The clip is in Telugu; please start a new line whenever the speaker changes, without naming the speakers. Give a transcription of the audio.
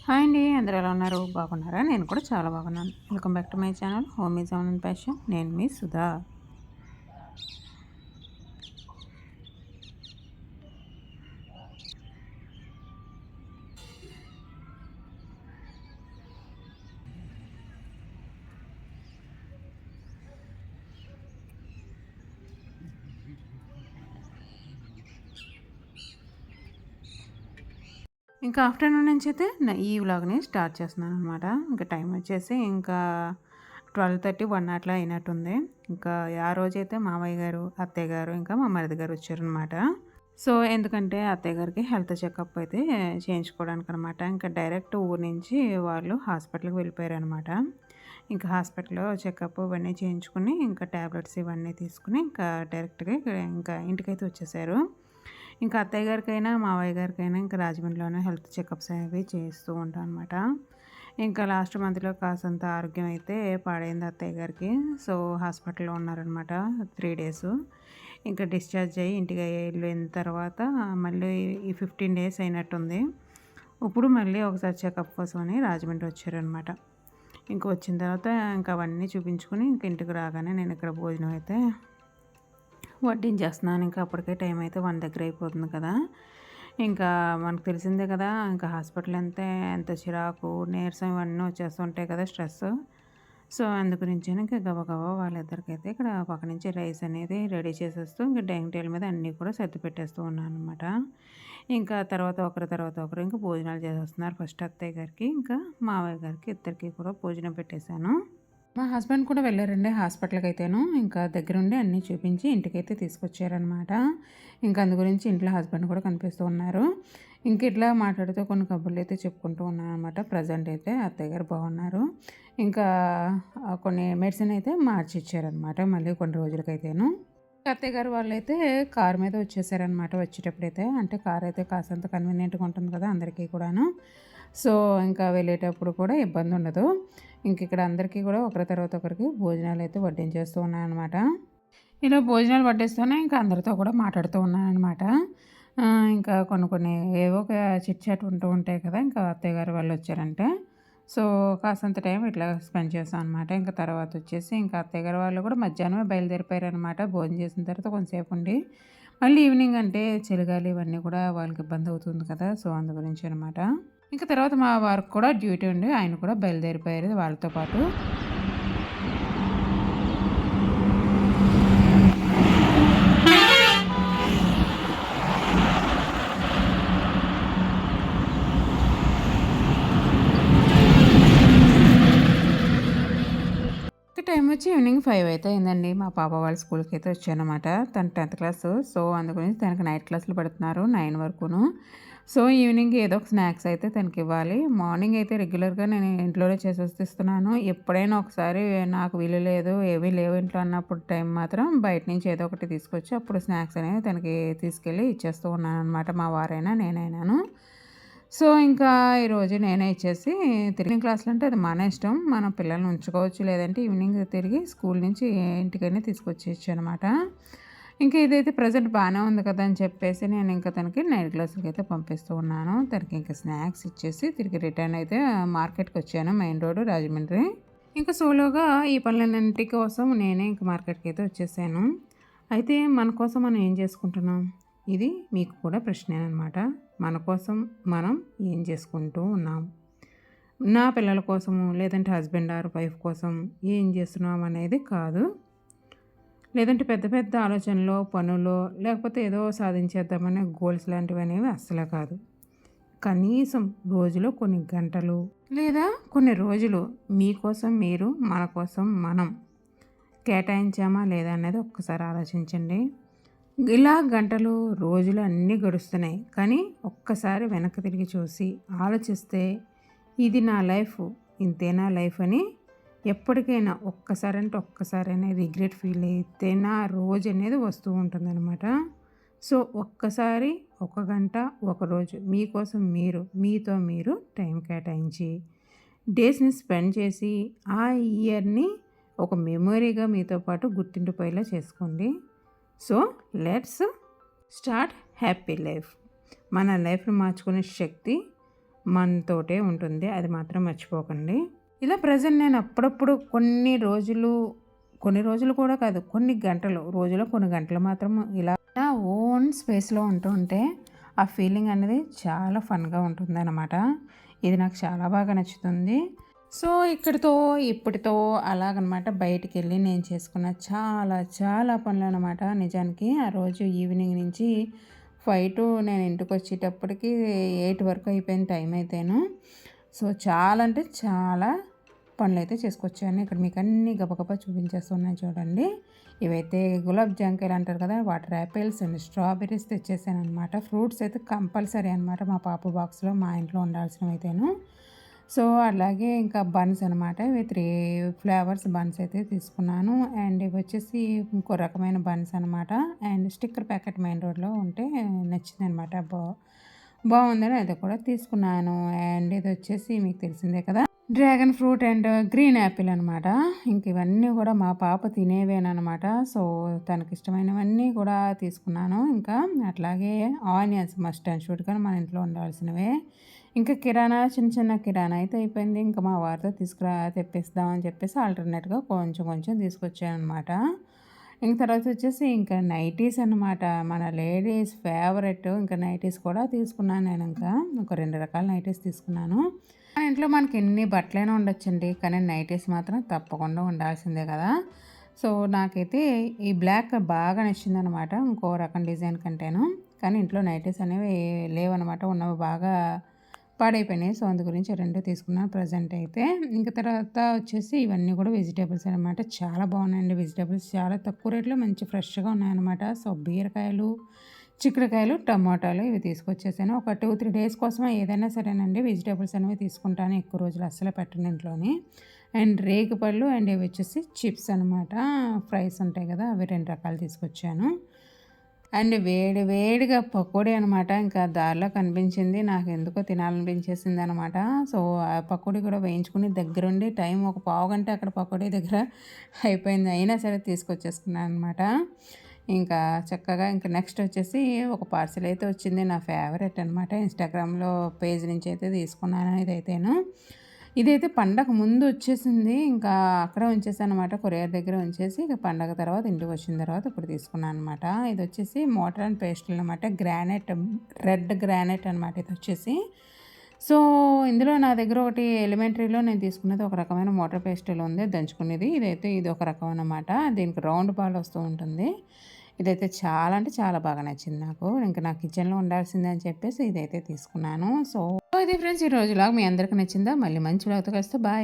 హాయ్ అండి. అందరూ ఎలా ఉన్నారు? బాగున్నారా? నేను కూడా చాలా బాగున్నాను. Welcome back to my channel home is on and passion. నేను మీ సుధా. ఇంకా ఆఫ్టర్నూన్ నుంచి అయితే ఈ వ్లాగ్ని స్టార్ట్ చేస్తున్నాను అనమాట. ఇంకా టైం వచ్చేసి ఇంకా 12:30, 1 అట్లా అయినట్టుంది. ఇంకా ఆ రోజైతే మామయ్య గారు, అత్తయ్య గారు, ఇంకా మా మరిది గారు వచ్చారనమాట. సో ఎందుకంటే అత్తయ్య గారికి హెల్త్ చెకప్ అయితే చేయించుకోవడానికి అనమాట. ఇంకా డైరెక్ట్ ఊరు నుంచి వాళ్ళు హాస్పిటల్కి వెళ్ళిపోయారనమాట. ఇంకా హాస్పిటల్‌లో చెకప్ ఇవన్నీ చేయించుకుని, ఇంకా టాబ్లెట్స్ ఇవన్నీ తీసుకుని, ఇంకా డైరెక్ట్‌గా ఇంకా ఇంటికైతే వచ్చేసారు. ఇంకా అత్తయ్య గారికైనా, మావయ్య గారికైనా ఇంకా రాజమండ్రిలోనే హెల్త్ చెకప్స్ అనేవి చేస్తూ ఉంటాం అనమాట. ఇంకా లాస్ట్ మంత్‌లో కాసంత ఆరోగ్యం అయితే పాడైంది అత్తయ్య గారికి. సో హాస్పిటల్‌లో ఉన్నారనమాట 3 డేస్. ఇంకా డిశ్చార్జ్ అయ్యి ఇంటికి వెళ్ళిన తర్వాత మళ్ళీ ఈ 15 డేస్ అయినట్టుంది. ఇప్పుడు మళ్ళీ ఒకసారి చెకప్ కోసమని రాజమండ్రి వచ్చారనమాట. ఇంక వచ్చిన తర్వాత ఇంక అవన్నీ చూపించుకొని ఇంక ఇంటికి రాగానే నేను ఇక్కడ భోజనం అయితే వడ్డించేస్తున్నాను. ఇంకా అప్పటికే టైం అయితే 1 దగ్గర అయిపోతుంది కదా! ఇంకా మనకు తెలిసిందే కదా! ఇంకా హాస్పిటల్ అంటే ఎంత చిరాకు, నీరసం ఇవన్నీ వచ్చేస్తుంటాయి కదా! స్ట్రెస్. సో అందుగురించని ఇంకా గబగబా వాళ్ళిద్దరికైతే ఇక్కడ పక్క నుంచి రైస్ అనేది రెడీ చేసేస్తూ ఇంకా డైనింగ్ టేబుల్ మీద అన్నీ కూడా సర్ది పెట్టేస్తూ ఉన్నాను అనమాట. ఇంకా తర్వాత ఒకరు ఇంకా భోజనాలు చేసేస్తున్నారు. ఫస్ట్ అత్తయ్య గారికి, ఇంకా మావయ్య గారికి ఇద్దరికి కూడా భోజనం పెట్టేశాను. మా హస్బెండ్ కూడా వెళ్ళారండి హాస్పిటల్‌కైతేను. ఇంకా దగ్గరుండి అన్నీ చూపించి ఇంటికైతే తీసుకొచ్చారనమాట. ఇంకా అందు గురించి ఇంట్లో హస్బెండ్ కూడా కనిపిస్తూ ఉన్నారు. ఇంక ఇట్లా మాట్లాడుతూ కొన్ని కబుర్లయితే చెప్పుకుంటూ ఉన్నాననమాట. ప్రెజెంట్ అయితే అత్తయ్య గారు బాగున్నారు. ఇంకా కొన్ని మెడిసిన్ అయితే మార్చిచ్చారనమాట మళ్ళీ కొన్ని రోజులకైతేను. అత్తయ్య గారు వాళ్ళైతే కారు మీద వచ్చేసారనమాట వచ్చేటప్పుడైతే. అంటే కారైతే కాసంత కన్వీనియంట్‌గా ఉంటుంది కదా అందరికీ కూడాను. సో ఇంకా వెళ్ళేటప్పుడు కూడా ఇబ్బందుండదు. ఇక్కడ అందరికీ కూడా ఒకరి తర్వాత ఒకరికి భోజనాలైతే వడ్డించేస్తూ ఉన్నాననమాట. ఇలా భోజనాలు వడ్డిస్తూనే ఇంకా అందరితో కూడా మాట్లాడుతూ ఉన్నాననమాట. ఇంకా కొన్ని ఏవో ఒక చిట్ చాట్ ఉంటూ ఉంటాయి కదా! ఇంకా అత్తయ్య గారు వాళ్ళొచ్చారంటే. సో కాసంత టైం ఇట్లా స్పెండ్ చేశాం అనమాట. ఇంకా తర్వాత వచ్చేసి ఇంకా అత్తయ్య గారు వాళ్ళు కూడా మధ్యాహ్నమే బయలుదేరిపోయారనమాట. భోజనం చేసిన తర్వాత కొంతసేపు ఉండి, మళ్ళీ ఈవినింగ్ అంటే చలిగాలి ఇవన్నీ కూడా వాళ్ళకి ఇబ్బంది అవుతుంది కదా! సో అందు గురించి అనమాట. ఇంకా తర్వాత మా వారికి కూడా డ్యూటీ ఉండి ఆయన కూడా బయలుదేరిపోయారు వాళ్ళతో పాటు. టైం వచ్చి ఈవినింగ్ 5 అయితే అయిందండి. మా పాప వాళ్ళ స్కూల్‌కి అయితే వచ్చానమాట. తను 10థ్ క్లాసు. సో అందుగురించి తనకి నైట్ క్లాసులు పెడుతున్నారు 9 వరకును. సో ఈవినింగ్ ఏదో ఒక స్నాక్స్ అయితే తనకివ్వాలి. మార్నింగ్ అయితే రెగ్యులర్‌గా నేను ఇంట్లోనే చేసేసిస్తున్నాను. ఎప్పుడైనా ఒకసారి నాకు వీలు లేదు, ఏమీ లేవు ఇంట్లో అన్నప్పుడు టైం మాత్రం బయట నుంచి ఏదో ఒకటి తీసుకొచ్చి అప్పుడు స్నాక్స్ అనేవి తనకి తీసుకెళ్ళి ఇచ్చేస్తూ ఉన్నాననమాట. మా వారైనా నేనైనాను. సో ఇంకా ఈరోజు నేనే ఇచ్చేసి తిరిగిన క్లాసులు అంటే అది మన ఇష్టం. మనం పిల్లల్ని ఉంచుకోవచ్చు. లేదంటే ఈవినింగ్ తిరిగి స్కూల్ నుంచి ఇంటికైనా తీసుకొచ్చేయచ్చు అనమాట. ఇంకా ఇదైతే ప్రెజెంట్ బాగానే ఉంది కదా అని చెప్పేసి నేను ఇంకా తనకి నైట్ క్లాసులకి అయితే పంపిస్తూ ఉన్నాను. తనకి ఇంకా స్నాక్స్ ఇచ్చేసి తిరిగి రిటర్న్ అయితే మార్కెట్కి వచ్చాను. Main road Rajahmundry. ఇంకా సోలోగా ఈ పనులన్నింటి కోసం నేనే ఇంక మార్కెట్కి అయితే వచ్చేసాను. అయితే మన కోసం మనం ఏం చేసుకుంటున్నాం? ఇది మీకు కూడా ప్రశ్నే అనమాట. మన కోసం మనం ఏం చేసుకుంటూ ఉన్నాం? నా పిల్లల కోసము, లేదంటే హస్బెండ్ ఆర్ వైఫ్ కోసం ఏం చేస్తున్నాం అనేది కాదు. లేదంటే పెద్ద పెద్ద ఆలోచనలో, పనులో, లేకపోతే ఏదో సాధించేద్దామనే గోల్స్ లాంటివి అనేవి అస్సలే కాదు. కనీసం రోజులో కొన్ని గంటలు లేదా కొన్ని రోజులు మీకోసం మీరు, మన కోసం మనం కేటాయించామా లేదా అనేది ఒక్కసారి ఆలోచించండి. ఇలా గంటలు, రోజులు అన్నీ గడుస్తున్నాయి. కానీ ఒక్కసారి వెనక్కి తిరిగి చూసి ఆలోచిస్తే ఇది నా లైఫ్, ఇంతేనా లైఫ్ అని ఎప్పటికైనా ఒక్కసారైనా రిగ్రెట్ ఫీల్ అయితే నా రోజు అనేది వస్తూ ఉంటుందన్నమాట. సో ఒక్కసారి ఒక గంట, ఒకరోజు మీకోసం మీరు, మీతో మీరు టైం కేటాయించి డేస్ని స్పెండ్ చేసి ఆ ఇయర్ని ఒక మెమొరీగా మీతో పాటు గుర్తుండిపోయేలా చేసుకోండి. So let's start happy life. మన లైఫ్ని మార్చుకునే శక్తి మనతోటే ఉంటుంది. అది మాత్రం మర్చిపోకండి. ఇలా ప్రెజెంట్ నేను అప్పుడప్పుడు కొన్ని రోజులు కూడా కాదు, కొన్ని గంటలు, రోజులో కొన్ని గంటలు మాత్రం ఇలా నా ఓన్ స్పేస్‌లో ఉంటే ఆ ఫీలింగ్ అనేది చాలా ఫన్‌గా ఉంటుందన్నమాట. ఇది నాకు చాలా బాగా నచ్చుతుంది. సో, ఇప్పటితో అలాగనమాట బయటికెళ్ళి నేను చేసుకున్న చాలా చాలా పనులనమాట. నిజానికి ఆ రోజు ఈవినింగ్ నుంచి 5 టు నేను ఇంటికొచ్చేటప్పటికి 8 వరకు అయిపోయింది టైం అయితేను. సో, చాలా అంటే చాలా పనులైతే చేసుకొచ్చాను. ఇక్కడ మీకు అన్నీ గబగబా చూపించేస్తున్నాను చూడండి. ఇవైతే గులాబ్ జాంకాయలు అంటారు కదా! వాటర్ యాపిల్స్ అండ్ స్ట్రాబెర్రీస్ తెచ్చేసాననమాట. ఫ్రూట్స్ అయితే కంపల్సరీ అనమాట మా పాప బాక్స్‌లో, మా ఇంట్లో ఉండాల్సినవైతేను. సో, అలాగే ఇంకా బన్స్ అనమాట. ఇవి 3 ఫ్లేవర్స్ బన్స్ అయితే తీసుకున్నాను. అండ్ ఇవొచ్చేసి ఇంకో రకమైన బన్స్ అనమాట. అండ్ స్టిక్కర్ ప్యాకెట్ మెయిన్ రోడ్‌లో ఉంటే నచ్చిందనమాట. బావుందని అది కూడా తీసుకున్నాను. అండ్ ఇదొచ్చేసి మీకు తెలిసిందే కదా! Dragon fruit and green Apple అనమాట. ఇంక ఇవన్నీ కూడా మా పాప తినేవేననమాట. సో, తనకిష్టమైనవన్నీ కూడా తీసుకున్నాను. ఇంకా అట్లాగే ఆనియన్స్ మస్ట్ అండ్ షుడ్‌గా మన ఇంట్లో ఉండాల్సినవే. ఇంకా కిరాణా చిన్న చిన్న కిరాణా అయితే అయిపోయింది. ఇంకా మా వారితో తెప్పిస్తాం అని చెప్పేసి ఆల్టర్‌నేట్‌గా కొంచెం కొంచెం తీసుకొచ్చాననమాట. ఇంక తర్వాత వచ్చేసి ఇంకా నైటీస్ అనమాట. మన లేడీస్ ఫేవరెట్ ఇంకా నైటీస్ కూడా తీసుకున్నాను నేనింకా. ఒక 2 రకాల నైటీస్ తీసుకున్నాను. మన ఇంట్లో మనకి ఎన్ని బట్టలైనా ఉండొచ్చండి. కానీ నైటీస్ మాత్రం తప్పకుండా ఉండాల్సిందే కదా! సో, నాకైతే ఈ బ్లాక్ బాగా నచ్చిందనమాట. ఇంకో రకం డిజైన్ కంటేను. కానీ ఇంట్లో నైటీస్ అనేవి లేవనమాట. ఉన్నవి బాగా పాడైపోయినాయి. సో, అందు గురించి 2 తీసుకున్నాను ప్రెజెంట్ అయితే. ఇంక తర్వాత వచ్చేసి ఇవన్నీ కూడా వెజిటబుల్స్ అనమాట. చాలా బాగున్నాయండి వెజిటబుల్స్. చాలా తక్కువ రేట్‌లో మంచి ఫ్రెష్‌గా ఉన్నాయన్నమాట. సో, బీరకాయలు, చిక్కుడుకాయలు, టమోటాలు ఇవి తీసుకొచ్చేసాను. ఒక 2, 3 డేస్ కోసమే ఏదైనా సరేనండి వెజిటబుల్స్ అనేవి తీసుకుంటాను. ఎక్కువ రోజులు అస్సలు పెట్టను ఇంట్లోని. అండ్ రేగిపళ్ళు అండ్ ఇవి వచ్చేసి చిప్స్ అనమాట. ఫ్రైస్ ఉంటాయి కదా! అవి 2 రకాలు తీసుకొచ్చాను. అండ్ వేడిగా పకోడీ అనమాట. ఇంకా దారిలో కనిపించింది. నాకెందుకో తినాలనిపించేసిందనమాట. సో, ఆ పకోడీ కూడా వేయించుకుని దగ్గరుండి టైం ఒక పావుగంట అక్కడ పకోడీ దగ్గర అయిపోయింది. అయినా సరే తీసుకొచ్చేసుకున్నాననమాట. ఇంకా చక్కగా ఇంక నెక్స్ట్ వచ్చేసి ఒక పార్సెల్ అయితే వచ్చింది. నా ఫేవరెట్ అనమాట. ఇన్‌స్టాగ్రామ్‌లో పేజ్ నుంచి అయితే తీసుకున్నాను ఇదైతేను. ఇదైతే పండగ ముందు వచ్చేసింది. ఇంకా అక్కడే ఉంచేసాననమాట. కొరియర్ దగ్గర ఉంచేసి ఇక పండగ తర్వాత ఇంటికొచ్చిన తర్వాత ఇప్పుడు తీసుకున్నాననమాట. ఇదొచ్చేసి మోటర్ అండ్ పేస్టులు అనమాట. రెడ్ గ్రానైట్ అనమాట ఇదొచ్చేసి. సో, ఇందులో నా దగ్గర ఒకటి ఎలిమెంటరీలో నేను తీసుకున్నది ఒక రకమైన మోటార్ పేస్టులు ఉంది దంచుకునేది. ఇది ఒక రకం అనమాట. దీనికి రౌండ్ బాల్ వస్తూ ఉంటుంది. ఇదైతే చాలా అంటే చాలా బాగా నచ్చింది నాకు. ఇంక నా కిచెన్‌లో ఉండాల్సిందే అని చెప్పేసి ఇదైతే తీసుకున్నాను. సో, ఇది ఫ్రెండ్స్ ఈరోజు వ్లాగ్ మీ అందరికి నచ్చిందా? మళ్ళీ మంచి వ్లాగ్‌తో కలుస్తా. బాయ్.